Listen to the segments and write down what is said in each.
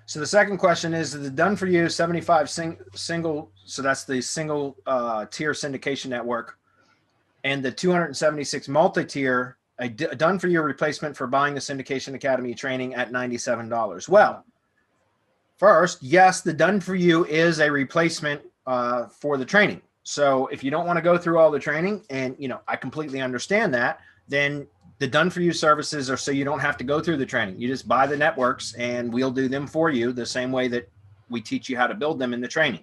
So the second question is the done for you 75 single. So that's the single tier syndication network, and the 276 multi-tier, a done for you replacement for buying the Syndication Academy training at $97. Well, first, yes, the done for you is a replacement for the training. So if you don't want to go through all the training, and I completely understand that, then the done for you services are so you don't have to go through the training. You just buy the networks and we'll do them for you the same way that we teach you how to build them in the training.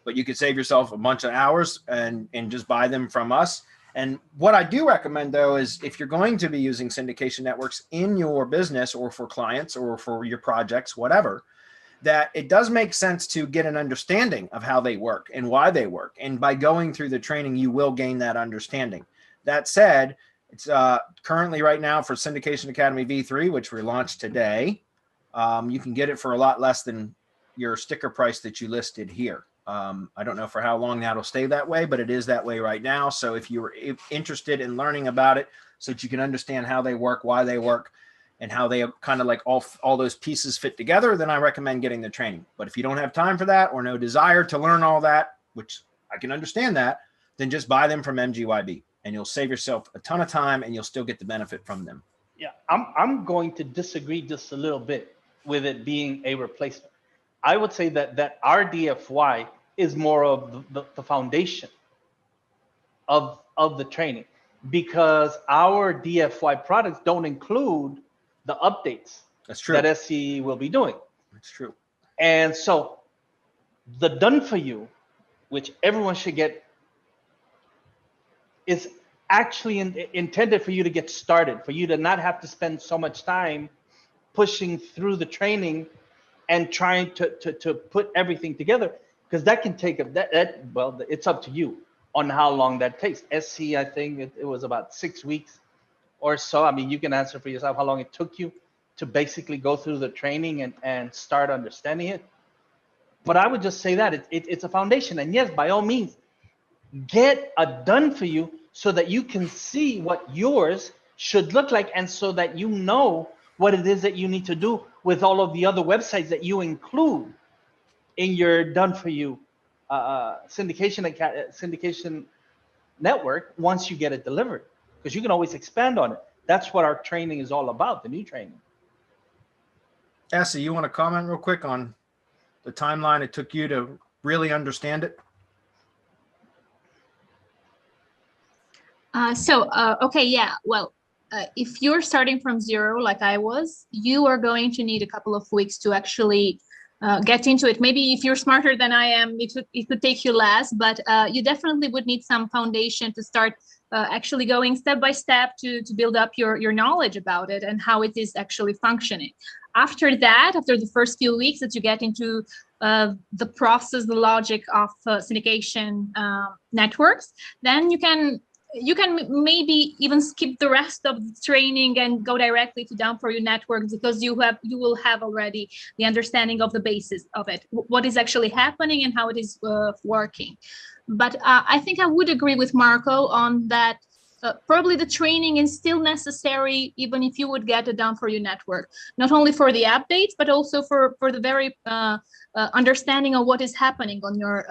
But you could save yourself a bunch of hours and just buy them from us. And what I do recommend, though, is if you're going to be using syndication networks in your business or for clients or for your projects, whatever, that it does make sense to get an understanding of how they work and why they work. And by going through the training, you will gain that understanding. That said, it's currently right now for Syndication Academy V3, which we launched today. You can get it for a lot less than your sticker price that you listed here. I don't know for how long that'll stay that way, but it is that way right now. So if you're interested in learning about it so that you can understand how they work, why they work, and how they kind of like all those pieces fit together, then I recommend getting the training. But if you don't have time for that or no desire to learn all that, which I can understand that, then just buy them from MGYB and you'll save yourself a ton of time and you'll still get the benefit from them. Yeah, I'm going to disagree just a little bit with it being a replacement. I would say that our DFY is more of the foundation of the training, because our DFY products don't include the updates that SC will be doing. That's true. And so the done for you, which everyone should get, is actually intended for you to get started, for you to not have to spend so much time pushing through the training and trying to put everything together, because that can take well, it's up to you on how long that takes. SC, I think it was about 6 weeks or so. I mean, you can answer for yourself how long it took you to basically go through the training and start understanding it. But I would just say that it's a foundation. And yes, by all means, get a done for you so that you can see what yours should look like, and so that you know what it is that you need to do with all of the other websites that you include in your done for you syndication network once you get it delivered, because you can always expand on it. That's what our training is all about, the new training. Essie, you want to comment real quick on the timeline it took you to really understand it? Okay, yeah, well, if you're starting from zero, like I was, you are going to need a couple of weeks to actually get into it. Maybe if you're smarter than I am, it could take you less, but you definitely would need some foundation to start actually going step by step to build up your knowledge about it and how it is actually functioning. After that, after the first few weeks that you get into the process, the logic of syndication networks, then you can maybe even skip the rest of the training and go directly to done for you networks, because you will have already the understanding of the basis of it, what is actually happening and how it is working. But I think I would agree with Marco on that. Probably the training is still necessary, even if you would get a done for you network, not only for the updates, but also for the very understanding of what is happening on your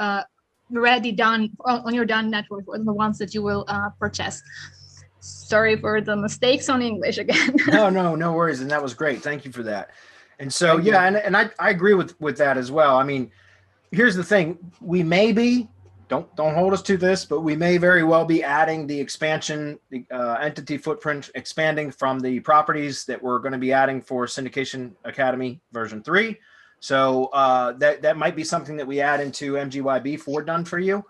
already done on your done network, or the ones that you will purchase. Sorry for the mistakes on English again. No worries. And that was great. Thank you for that. And so, yeah, and I agree with that as well. I mean, here's the thing. We may be, don't hold us to this, but we may very well be adding the expansion, the entity footprint, expanding from the properties that we're going to be adding for Syndication Academy version 3. So that might be something that we add into MGYB for done for you,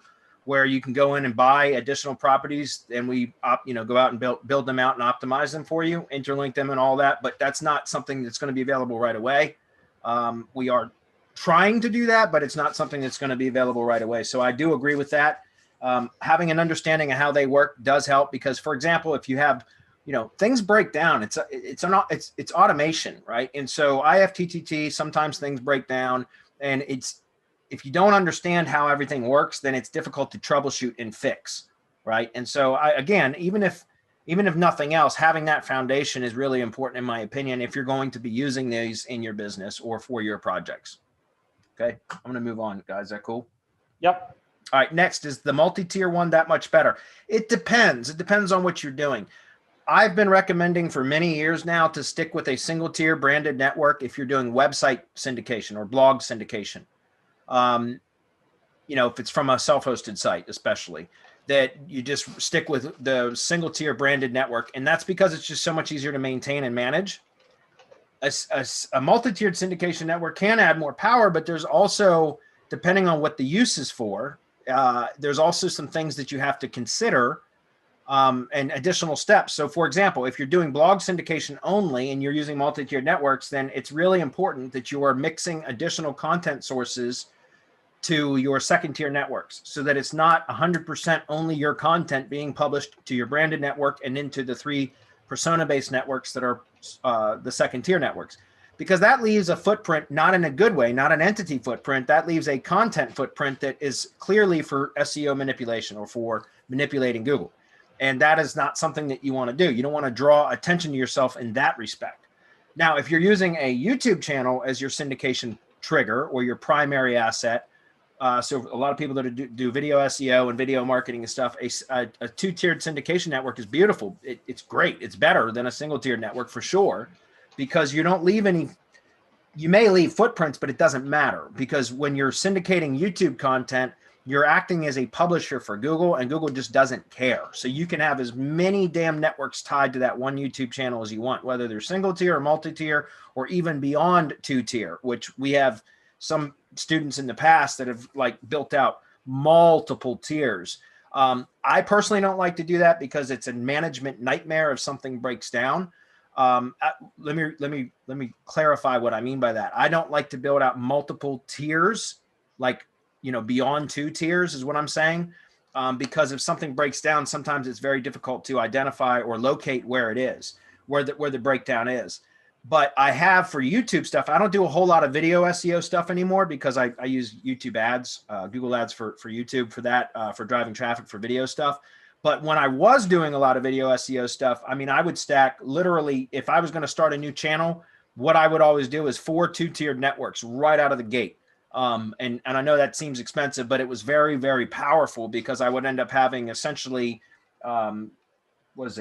where you can go in and buy additional properties, and we go out and build them out and optimize them for you, interlink them and all that. But that's not something that's going to be available right away. We are trying to do that, but it's not something that's going to be available right away. So I do agree with that. Having an understanding of how they work does help, because, for example, if you have things break down. It's automation, right? And so IFTTT, sometimes things break down, and if you don't understand how everything works, then it's difficult to troubleshoot and fix, right? And so again, even if even if nothing else, having that foundation is really important, in my opinion, if you're going to be using these in your business or for your projects. Okay, I'm going to move on, guys. Is that cool? Yep. All right, next is the multi-tier one that much better? It depends. It depends on what you're doing. I've been recommending for many years now to stick with a single tier branded network if you're doing website syndication or blog syndication. You know, if it's from a self-hosted site, especially, that you just stick with the single tier branded network. And that's because it's just so much easier to maintain and manage. A multi-tiered syndication network can add more power, but there's also, depending on what the use is for, there's also some things that you have to consider and additional steps. So for example, if you're doing blog syndication only and you're using multi-tiered networks, then it's really important that you are mixing additional content sources to your second tier networks so that it's not 100% only your content being published to your branded network and into the 3 persona-based networks that are the second tier networks, because that leaves a footprint, not in a good way, not an entity footprint. That leaves a content footprint that is clearly for SEO manipulation or for manipulating Google. And that is not something that you want to do. You don't want to draw attention to yourself in that respect. Now, if you're using a YouTube channel as your syndication trigger or your primary asset, so a lot of people that do video SEO and video marketing and stuff, a 2-tiered syndication network is beautiful. It's great. It's better than a single tiered network for sure, because you don't leave any, you may leave footprints, but it doesn't matter, because when you're syndicating YouTube content, you're acting as a publisher for Google, and Google just doesn't care. So you can have as many damn networks tied to that one YouTube channel as you want, whether they're single tier or multi-tier or even beyond 2-tier, which we have some students in the past that have like built out multiple tiers. I personally don't like to do that because it's a management nightmare if something breaks down. Let me clarify what I mean by that. I don't like to build out multiple tiers, like, you know, beyond 2 tiers is what I'm saying. Because if something breaks down, sometimes it's very difficult to identify or locate where it is, where the breakdown is. But I have for YouTube stuff, I don't do a whole lot of video SEO stuff anymore because I use YouTube ads, Google ads for YouTube for that, for driving traffic for video stuff. But when I was doing a lot of video SEO stuff, I mean, I would stack literally, if I was going to start a new channel, what I would always do is 4 2-tiered networks right out of the gate. And I know that seems expensive, but it was very, very powerful because I would end up having essentially,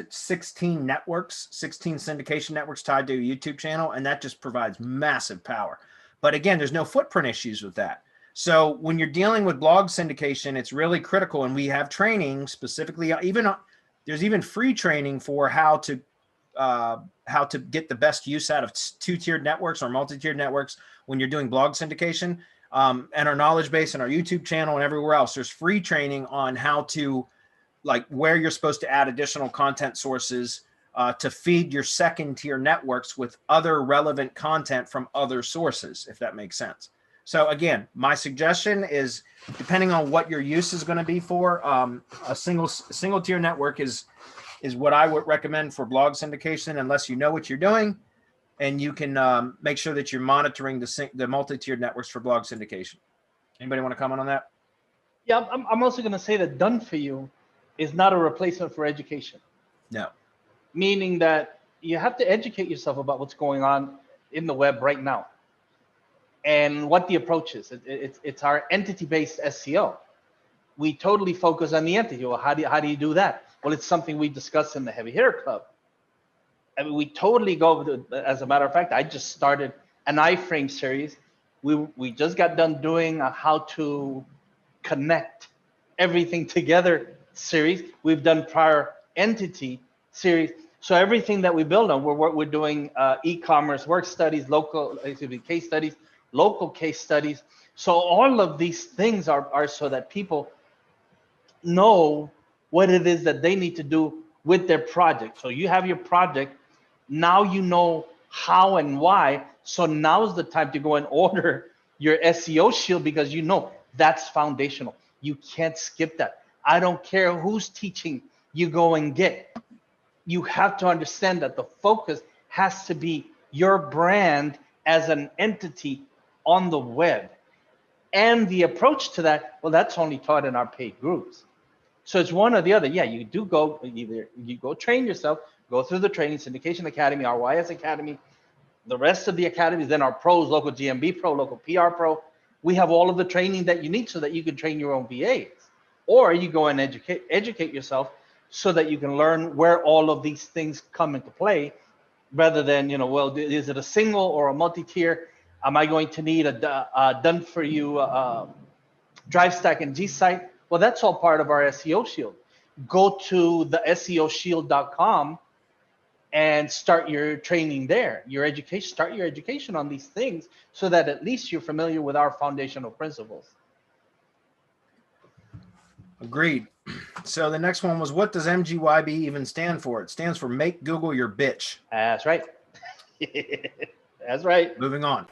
16 networks, 16 syndication networks tied to a YouTube channel. And that just provides massive power. But again, there's no footprint issues with that. So when you're dealing with blog syndication, it's really critical. And we have training specifically, there's even free training for how to get the best use out of 2-tiered networks or multi-tiered networks when you're doing blog syndication. And our knowledge base and our YouTube channel and everywhere else, there's free training on how to, like, where you're supposed to add additional content sources to feed your second tier networks with other relevant content from other sources, if that makes sense. So again, my suggestion is, depending on what your use is going to be for, a single tier network is what I would recommend for blog syndication, unless you know what you're doing and you can make sure that you're monitoring the multi-tiered networks for blog syndication. Anybody want to comment on that? Yeah, I'm also going to say that done for you is not a replacement for education. No. Meaning that you have to educate yourself about what's going on in the web right now and what the approach is. It's our entity-based SEO. We totally focus on the entity. Well, how do you do that? Well, it's something we discuss in the Heavy Hitter Club. I mean, we totally go, as a matter of fact, I just started an iframe series. We just got done doing a how to connect everything together series. We've done prior entity series. So everything that we build on, we're doing e-commerce work studies, case studies, local case studies. So all of these things are so that people know what it is that they need to do with their project. So you have your project, now you know how and why. So now's the time to go and order your SEO shield, because you know that's foundational. You can't skip that. I don't care who's teaching, you go and get. You have to understand that the focus has to be your brand as an entity on the web. And the approach to that, well, that's only taught in our paid groups. So it's one or the other. Yeah, you do go, either you go train yourself, go through the training, Syndication Academy, RYS Academy, the rest of the academies, then our pros, local GMB pro, local PR pro. We have all of the training that you need so that you can train your own VAs. Or you go and educate yourself so that you can learn where all of these things come into play, rather than, you know, well, is it a single or a multi-tier? Am I going to need a done for you drive stack and G site? Well, that's all part of our SEO shield. Go to the SEOshield.com and start your training there, your education, start your education on these things so that at least you're familiar with our foundational principles. Agreed. So the next one was, what does MGYB even stand for? It stands for Make Google Your Bitch. That's right. That's right. Moving on.